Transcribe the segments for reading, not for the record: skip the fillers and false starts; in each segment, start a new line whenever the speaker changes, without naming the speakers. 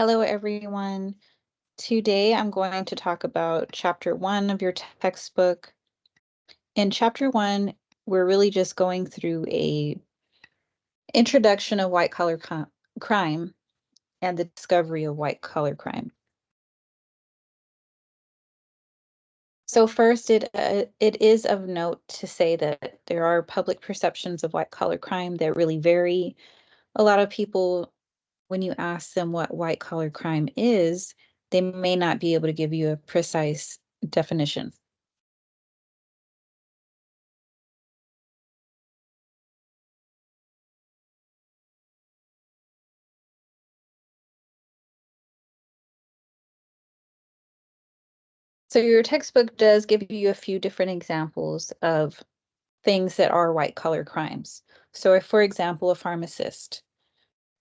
Hello, everyone. Today I'm going to talk about chapter 1 of your textbook. In chapter 1, we're really just going through a introduction of white-collar crime and the discovery of white-collar crime. So first, it is of note to say that there are public perceptions of white-collar crime that really vary. A lot of people, when you ask them what white-collar crime is, they may not be able to give you a precise definition. So your textbook does give you a few different examples of things that are white-collar crimes. So if, for example, a pharmacist,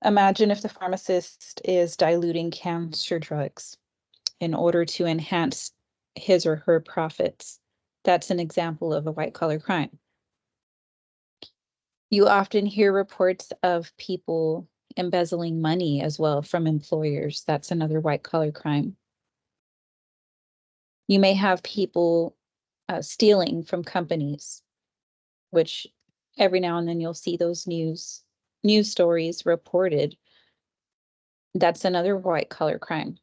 imagine if the pharmacist is diluting cancer drugs in order to enhance his or her profits. That's an example of a white-collar crime. You often hear reports of people embezzling money as well from employers. That's another white-collar crime. You may have people stealing from companies, which every now and then you'll see those news stories reported. That's another white-collar crime.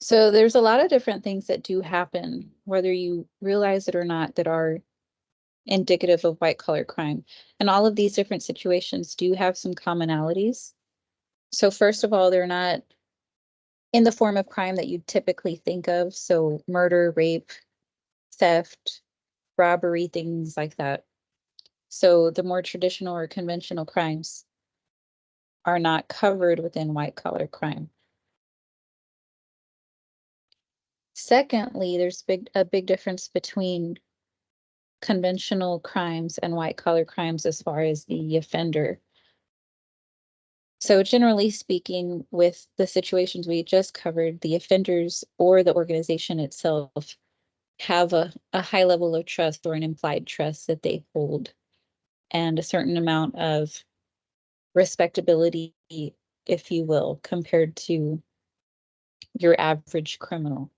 So there's a lot of different things that do happen, whether you realize it or not, that are indicative of white-collar crime. And all of these different situations do have some commonalities. So first of all, they're not in the form of crime that you typically think of. So murder, rape, theft, robbery, things like that. So the more traditional or conventional crimes are not covered within white-collar crime. Secondly, there's a big difference between conventional crimes and white-collar crimes as far as the offender. So generally speaking, with the situations we just covered, the offenders or the organization itself have a high level of trust or an implied trust that they hold, and a certain amount of respectability, if you will, compared to your average criminal.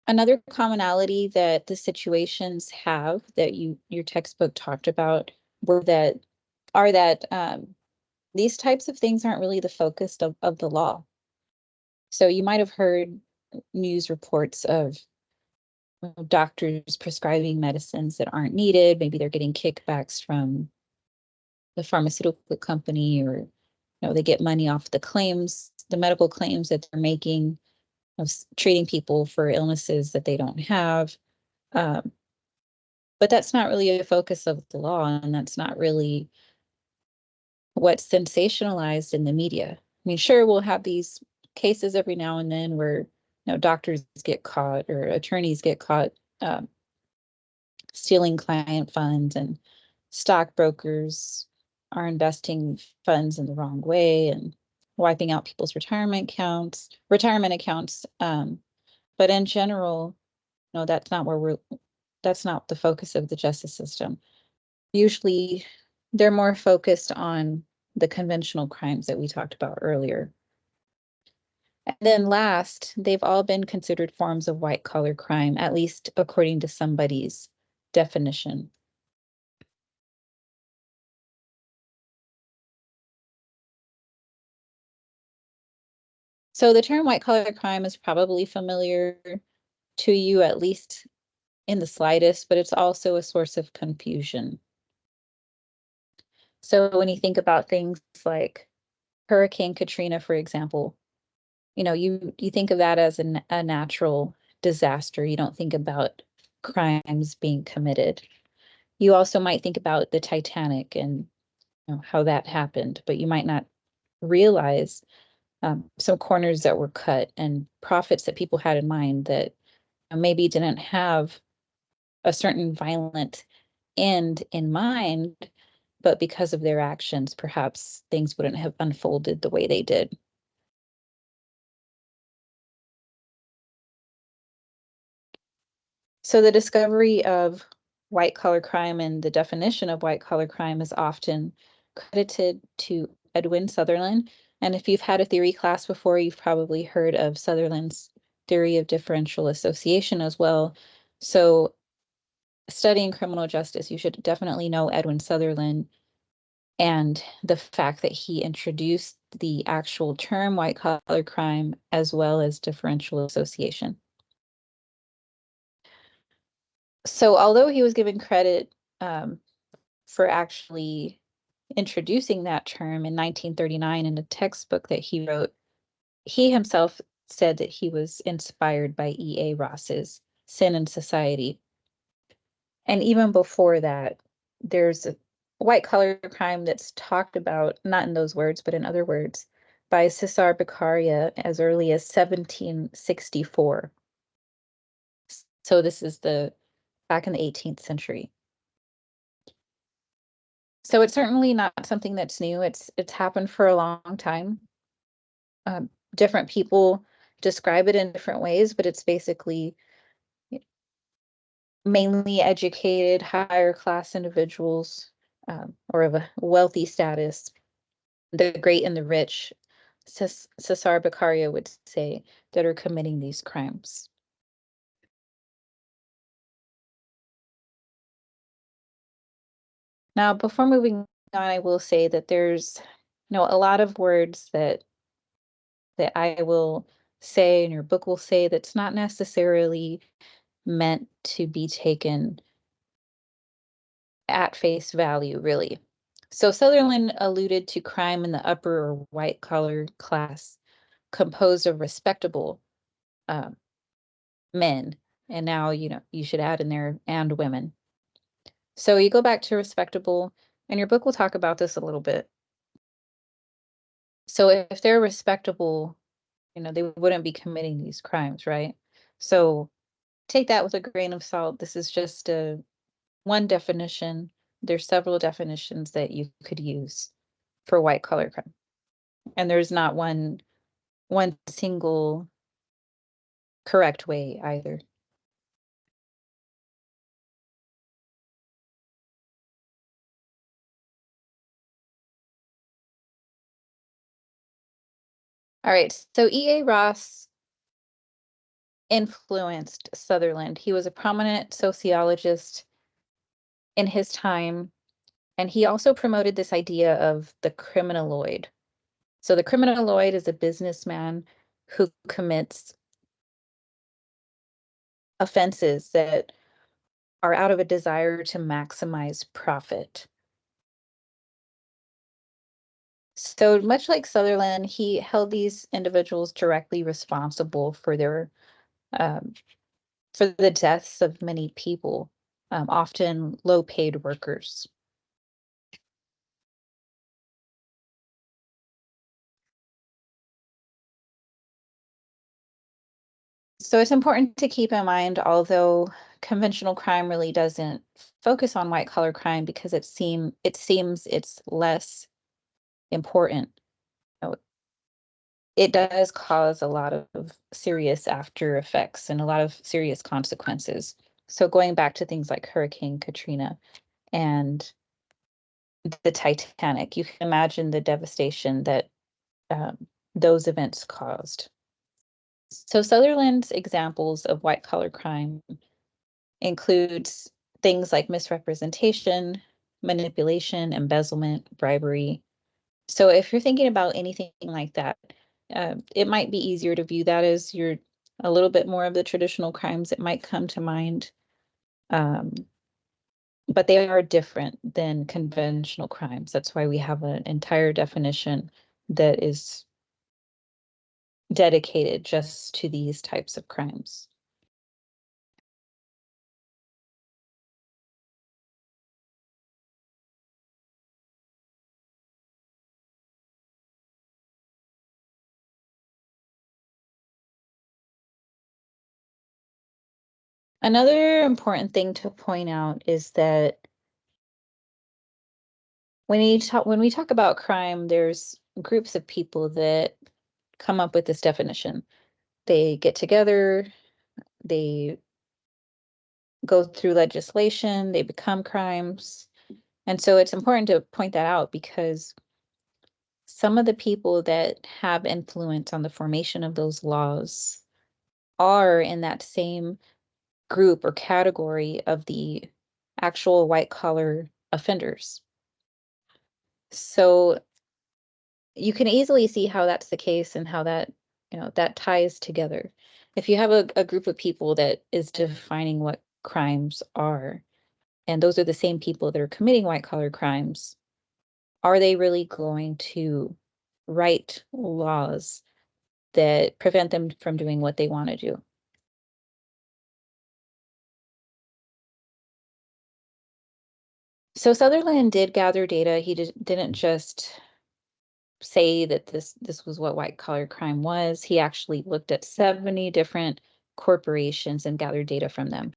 Another commonality that the situations have that your textbook talked about were that these types of things aren't really the focus of the law. So you might have heard news reports of doctors prescribing medicines that aren't needed. Maybe they're getting kickbacks from the pharmaceutical company, or they get money off the claims, the medical claims that they're making of treating people for illnesses that they don't have. Um, but that's not really a focus of the law, and that's not really what's sensationalized in the media. I mean, sure, we'll have these cases every now and then where doctors get caught or attorneys get caught stealing client funds, and stockbrokers are investing funds in the wrong way and wiping out people's retirement accounts. But in general, no, that's not the focus of the justice system. Usually they're more focused on the conventional crimes that we talked about earlier. And then last, they've all been considered forms of white-collar crime, at least according to somebody's definition. So the term white-collar crime is probably familiar to you, at least in the slightest, but it's also a source of confusion. So when you think about things like Hurricane Katrina, for example, you think of that as a natural disaster. You don't think about crimes being committed. You also might think about the Titanic and how that happened, but you might not realize some corners that were cut and profits that people had in mind that maybe didn't have a certain violent end in mind, but because of their actions, perhaps things wouldn't have unfolded the way they did. So the discovery of white-collar crime and the definition of white-collar crime is often credited to Edwin Sutherland. And if you've had a theory class before, you've probably heard of Sutherland's theory of differential association as well. So studying criminal justice, you should definitely know Edwin Sutherland and the fact that he introduced the actual term white-collar crime as well as differential association. So although he was given credit for actually introducing that term in 1939 in a textbook that he wrote, he himself said that he was inspired by E.A. Ross's Sin and Society. And even before that, there's a white-collar crime that's talked about, not in those words, but in other words, by Cesar Beccaria as early as 1764. So this is back in the 18th century. So it's certainly not something that's new. It's happened for a long time. Different people describe it in different ways, but it's basically mainly educated, higher class individuals, or of a wealthy status, the great and the rich, Cesar Beccaria would say, that are committing these crimes. Now, before moving on, I will say that there's a lot of words that I will say and your book will say that's not necessarily meant to be taken at face value, really. So Sutherland alluded to crime in the upper or white-collar class composed of respectable men. And now, you should add in there and women. So you go back to respectable, and your book will talk about this a little bit. So if they're respectable, they wouldn't be committing these crimes, right? So take that with a grain of salt. This is just one definition. There's several definitions that you could use for white-collar crime. And there's not one single correct way either. All right, so E.A. Ross influenced Sutherland. He was a prominent sociologist in his time, and he also promoted this idea of the criminaloid. So the criminaloid is a businessman who commits offenses that are out of a desire to maximize profit. So much like Sutherland, he held these individuals directly responsible for for the deaths of many people, often low-paid workers. So it's important to keep in mind, although conventional crime really doesn't focus on white-collar crime because it seems it's less important. It does cause a lot of serious after effects and a lot of serious consequences. So going back to things like Hurricane Katrina and the Titanic, you can imagine the devastation that those events caused. So Sutherland's examples of white-collar crime includes things like misrepresentation, manipulation, embezzlement, bribery. So if you're thinking about anything like that, it might be easier to view that as a little bit more of the traditional crimes that might come to mind. But they are different than conventional crimes. That's why we have an entire definition that is dedicated just to these types of crimes. Another important thing to point out is that when we talk about crime, there's groups of people that come up with this definition. They get together, they go through legislation, they become crimes. And so it's important to point that out because some of the people that have influence on the formation of those laws are in that same group or category of the actual white collar offenders. So you can easily see how that's the case and how that, that ties together. If you have a group of people that is defining what crimes are, and those are the same people that are committing white collar crimes, are they really going to write laws that prevent them from doing what they want to do? So Sutherland did gather data. He didn't just say that this was what white collar crime was. He actually looked at 70 different corporations and gathered data from them.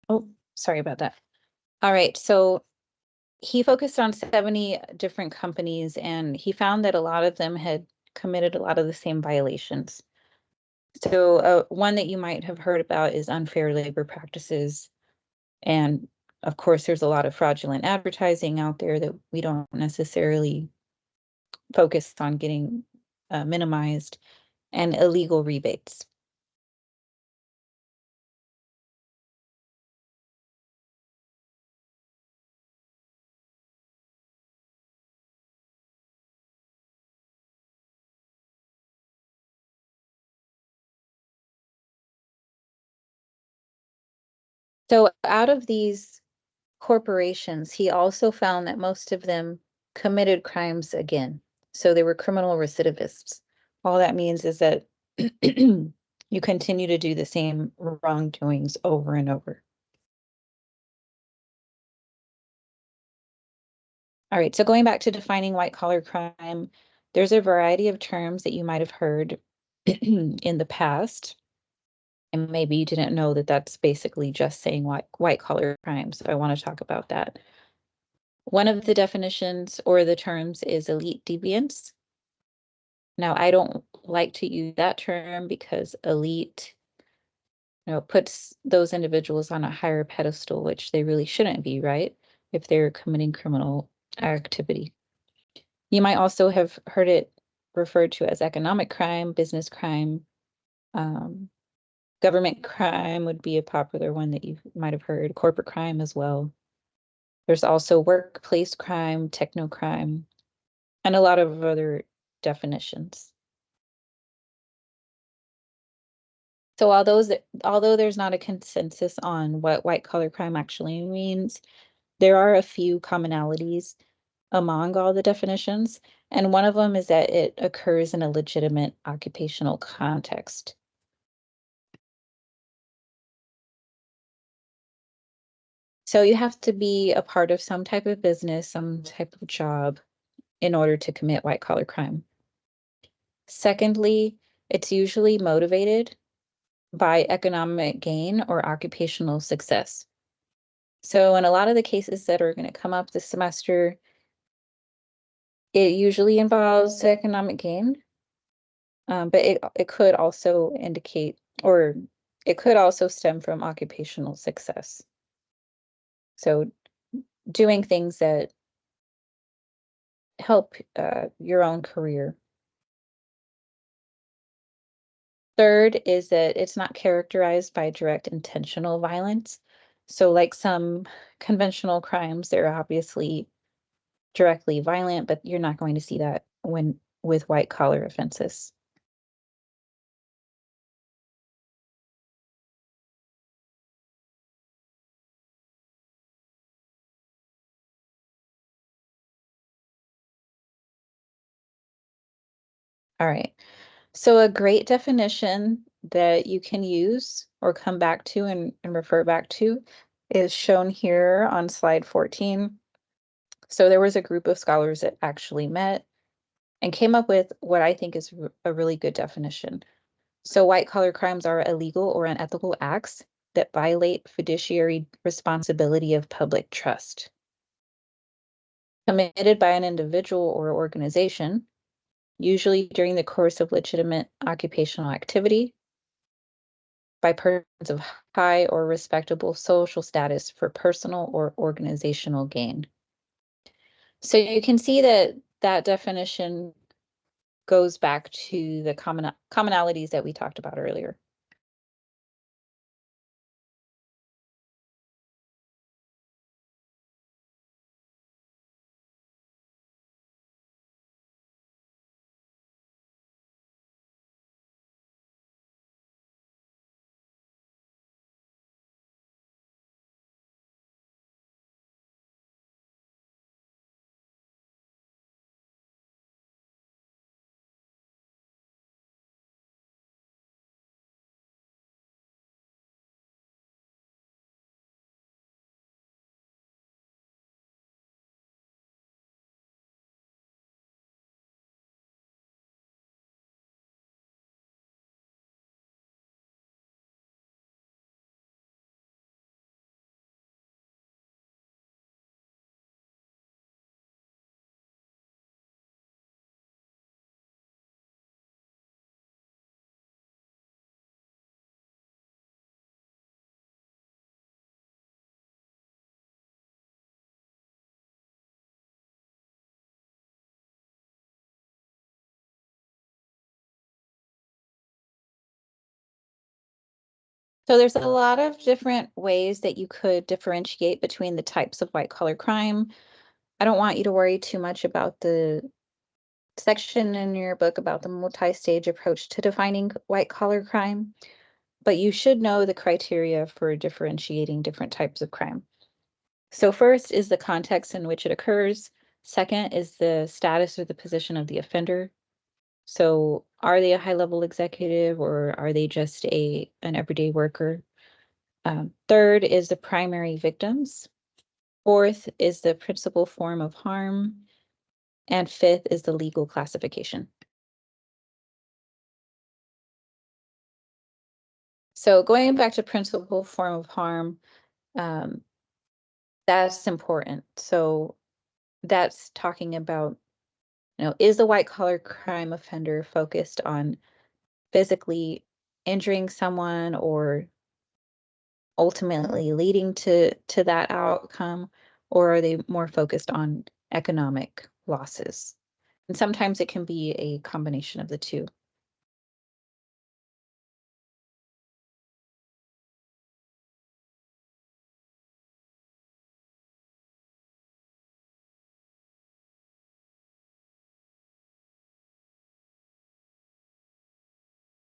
Oh, sorry about that. All right, so he focused on 70 different companies and he found that a lot of them had committed a lot of the same violations. So one that you might have heard about is unfair labor practices. And of course, there's a lot of fraudulent advertising out there that we don't necessarily focus on getting minimized, and illegal rebates. So out of these corporations, he also found that most of them committed crimes again. So they were criminal recidivists. All that means is that you continue to do the same wrongdoings over and over. All right, so going back to defining white collar crime, there's a variety of terms that you might have heard in the past. And maybe you didn't know that that's basically just saying white collar crime. So I want to talk about that. One of the definitions or the terms is elite deviance. Now, I don't like to use that term because elite, puts those individuals on a higher pedestal, which they really shouldn't be, right? If they're committing criminal activity. You might also have heard it referred to as economic crime, business crime. Government crime would be a popular one that you might have heard, corporate crime as well. There's also workplace crime, techno crime, and a lot of other definitions. So although there's not a consensus on what white collar crime actually means, there are a few commonalities among all the definitions, and one of them is that it occurs in a legitimate occupational context. So you have to be a part of some type of business, some type of job in order to commit white collar crime. Secondly, it's usually motivated by economic gain or occupational success. So in a lot of the cases that are going to come up this semester, it usually involves economic gain, but it could also indicate, or it could also stem from occupational success. So doing things that help your own career. Third is that it's not characterized by direct intentional violence. So like some conventional crimes, they're obviously directly violent, but you're not going to see that when with white collar offenses. All right. So a great definition that you can use or come back to and refer back to is shown here on slide 14. So there was a group of scholars that actually met and came up with what I think is a really good definition. So white-collar crimes are illegal or unethical acts that violate fiduciary responsibility of public trust, committed by an individual or organization, usually during the course of legitimate occupational activity, by persons of high or respectable social status for personal or organizational gain. So you can see that that definition goes back to the commonalities that we talked about earlier. So there's a lot of different ways that you could differentiate between the types of white-collar crime. I don't want you to worry too much about the section in your book about the multi-stage approach to defining white-collar crime, but you should know the criteria for differentiating different types of crime. So first is the context in which it occurs. Second is the status or the position of the offender. So are they a high-level executive or are they just an everyday worker? Third is the primary victims. Fourth is the principal form of harm. And fifth is the legal classification. So going back to principal form of harm, um, that's important. So that's talking about, is the white-collar crime offender focused on physically injuring someone or ultimately leading to that outcome, or are they more focused on economic losses? And sometimes it can be a combination of the two.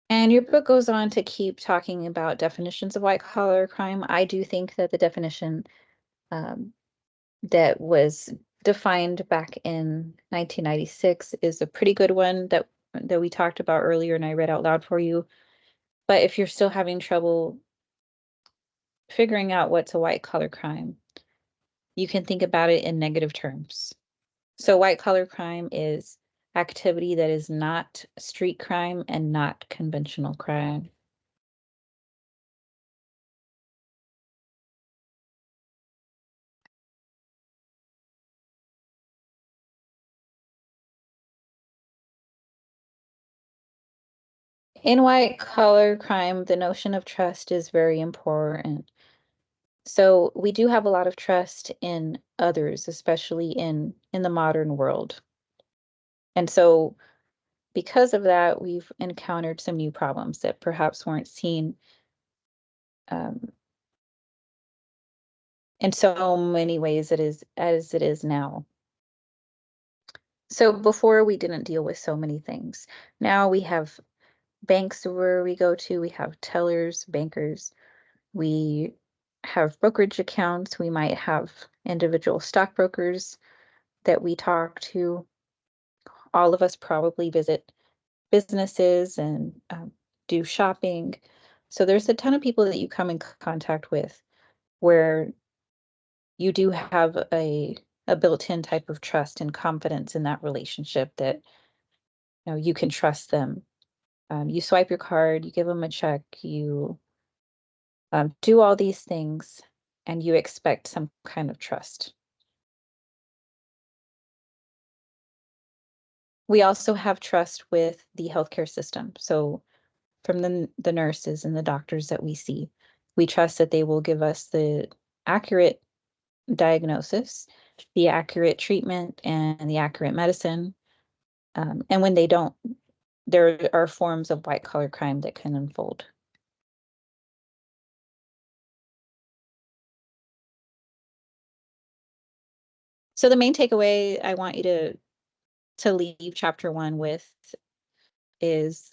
And your book goes on to keep talking about definitions of white-collar crime. I do think that the definition that was defined back in 1996 is a pretty good one that we talked about earlier and I read out loud for you. But if you're still having trouble figuring out what's a white-collar crime, you can think about it in negative terms. So white-collar crime is activity that is not street crime and not conventional crime. In white-collar crime, the notion of trust is very important. So we do have a lot of trust in others, especially in the modern world. And so because of that, we've encountered some new problems that perhaps weren't seen um, in so many ways as it is now. So before we didn't deal with so many things. Now we have banks where we go to, we have tellers, bankers, we have brokerage accounts, we might have individual stockbrokers that we talk to. All of us probably visit businesses and do shopping. So there's a ton of people that you come in contact with where you do have a built-in type of trust and confidence in that relationship that you can trust them. You swipe your card, you give them a check, you do all these things, and you expect some kind of trust. We also have trust with the healthcare system. So from the nurses and the doctors that we see, we trust that they will give us the accurate diagnosis, the accurate treatment, and the accurate medicine. And when they don't, there are forms of white collar crime that can unfold. So the main takeaway I want you to leave chapter 1 with is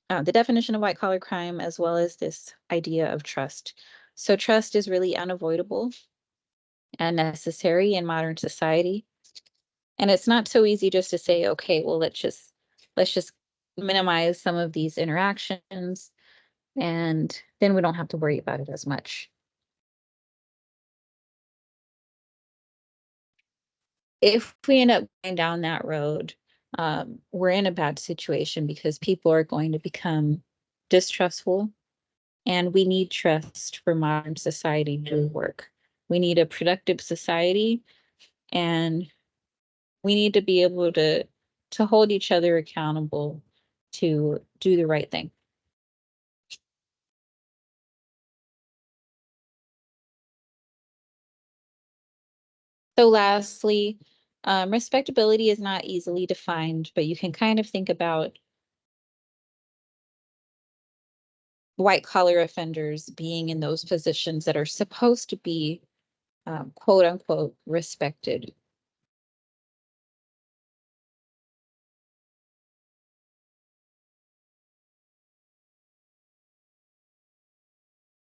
the definition of white collar crime, as well as this idea of trust. So trust is really unavoidable and necessary in modern society. And it's not so easy just to say, okay, well, let's just minimize some of these interactions, and then we don't have to worry about it as much. If we end up going down that road, we're in a bad situation because people are going to become distrustful, and we need trust for modern society to work. We need a productive society, and we need to be able to hold each other accountable to do the right thing. So lastly, respectability is not easily defined, but you can kind of think about white collar offenders being in those positions that are supposed to be quote unquote respected.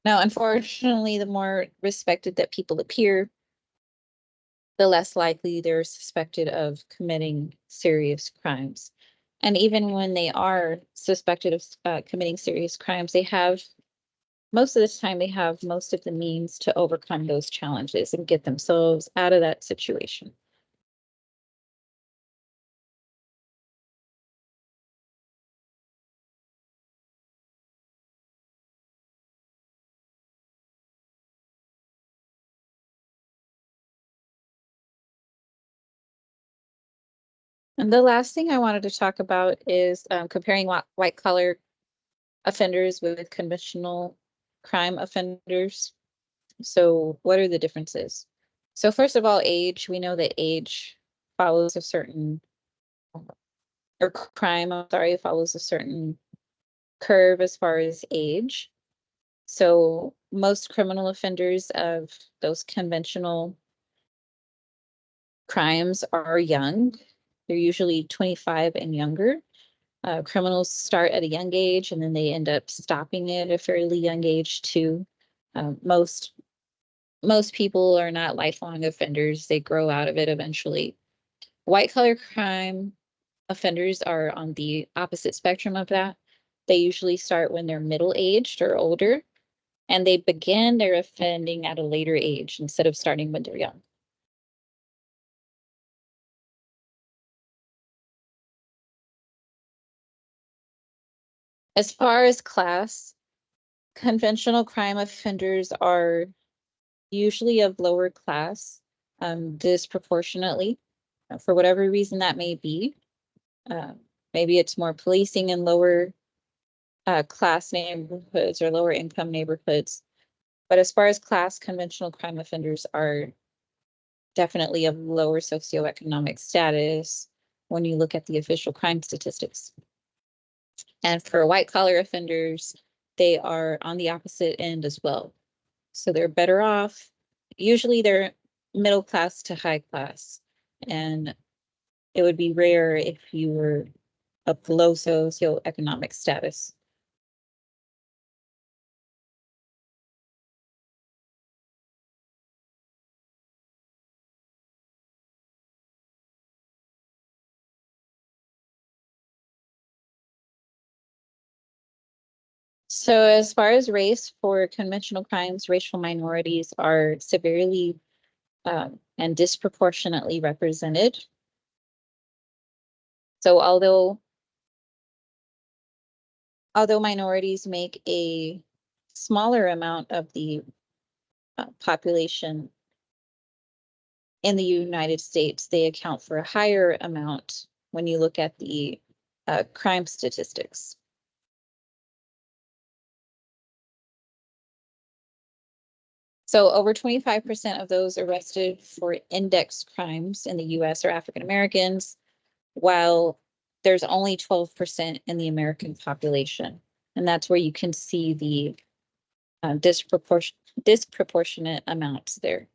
Now, unfortunately, the more respected that people appear, the less likely they're suspected of committing serious crimes. And even when they are suspected of committing serious crimes, most of the time, they have most of the means to overcome those challenges and get themselves out of that situation. And the last thing I wanted to talk about is comparing white collar offenders with conventional crime offenders. So what are the differences? So first of all, age. We know that age follows a certain, or crime, I'm sorry, follows a certain curve as far as age. So most criminal offenders of those conventional crimes are young. They're usually 25 and younger. Criminals start at a young age and then they end up stopping at a fairly young age too. Most people are not lifelong offenders. They grow out of it eventually. White collar crime offenders are on the opposite spectrum of that. They usually start when they're middle-aged or older, and they begin their offending at a later age instead of starting when they're young. As far as class, conventional crime offenders are usually of lower class, disproportionately, for whatever reason that may be. Uh, Maybe it's more policing in lower class neighborhoods or lower income neighborhoods. But as far as class, conventional crime offenders are definitely of lower socioeconomic status when you look at the official crime statistics. And for white collar offenders, they are on the opposite end as well. So they're better off. Usually they're middle class to high class. And it would be rare if you were of low socioeconomic status. So as far as race, for conventional crimes, racial minorities are severely and disproportionately represented. So although minorities make a smaller amount of the population in the United States, they account for a higher amount when you look at the crime statistics. So over 25% of those arrested for index crimes in the US are African Americans, while there's only 12% in the American population. And that's where you can see the disproportionate amounts there.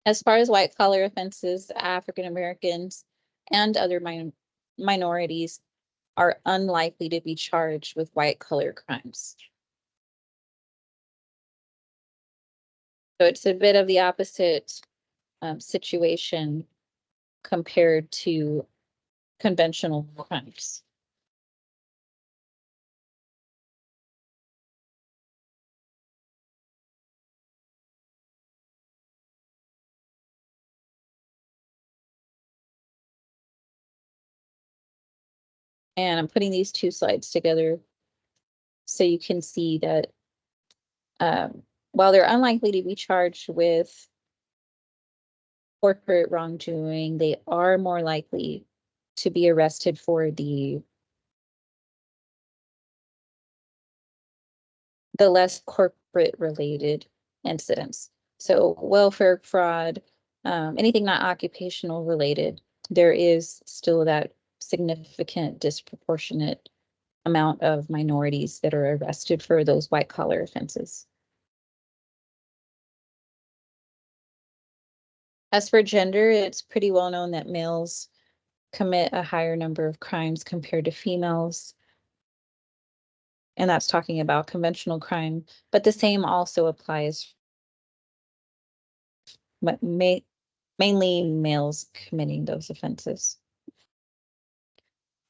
As far as white collar offenses, African Americans and other minorities are unlikely to be charged with white collar crimes. So it's a bit of the opposite situation compared to conventional crimes. And I'm putting these two slides together so you can see that while they're unlikely to be charged with corporate wrongdoing, they are more likely to be arrested for the less corporate related incidents. So welfare fraud, anything not occupational related, there is still that significant disproportionate amount of minorities that are arrested for those white collar offenses. As for gender, it's pretty well known that males commit a higher number of crimes compared to females. And that's talking about conventional crime, but the same also applies, but mainly males committing those offenses.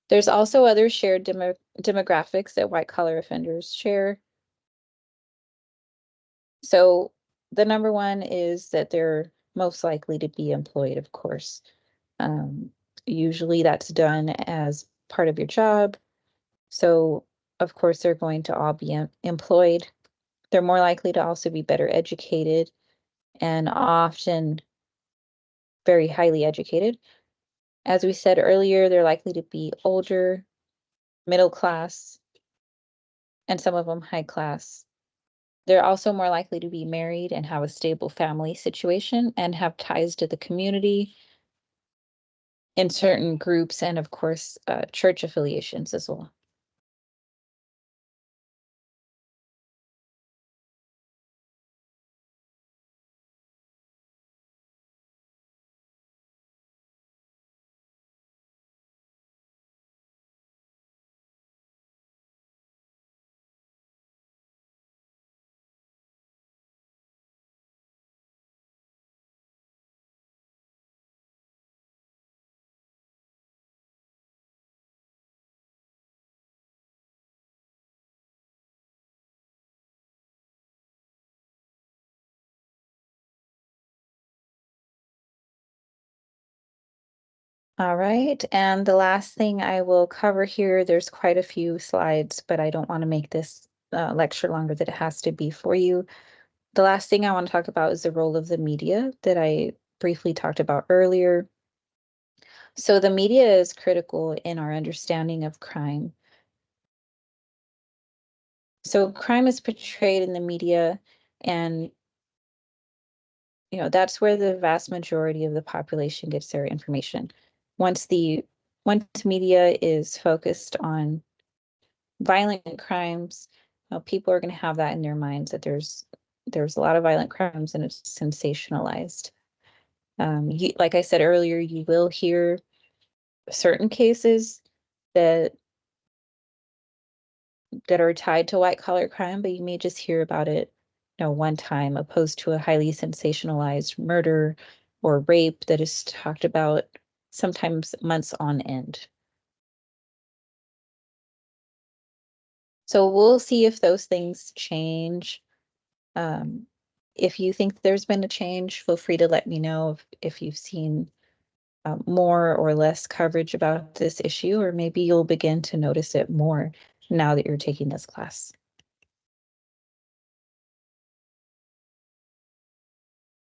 There's also other shared demographics that white collar offenders share. So the number one is that they're most likely to be employed, of course. Usually that's done as part of your job. So of course they're going to all be employed. They're more likely to also be better educated and often very highly educated. As we said earlier, they're likely to be older, middle class, and some of them high class. They're also more likely to be married and have a stable family situation and have ties to the community in certain groups and, of course, church affiliations as well. All right, and the last thing I will cover here, there's quite a few slides, but I don't want to make this lecture longer than it has to be for you. The last thing I want to talk about is the role of the media that I briefly talked about earlier. So the media is critical in our understanding of crime. So crime is portrayed in the media, and that's where the vast majority of the population gets their information. Once media is focused on violent crimes, people are going to have that in their minds that there's a lot of violent crimes and it's sensationalized. Like I said earlier, you will hear certain cases that are tied to white collar crime, but you may just hear about it, one time, opposed to a highly sensationalized murder or rape that is talked about sometimes months on end. So we'll see if those things change. If you think there's been a change, feel free to let me know if you've seen more or less coverage about this issue, or maybe you'll begin to notice it more now that you're taking this class.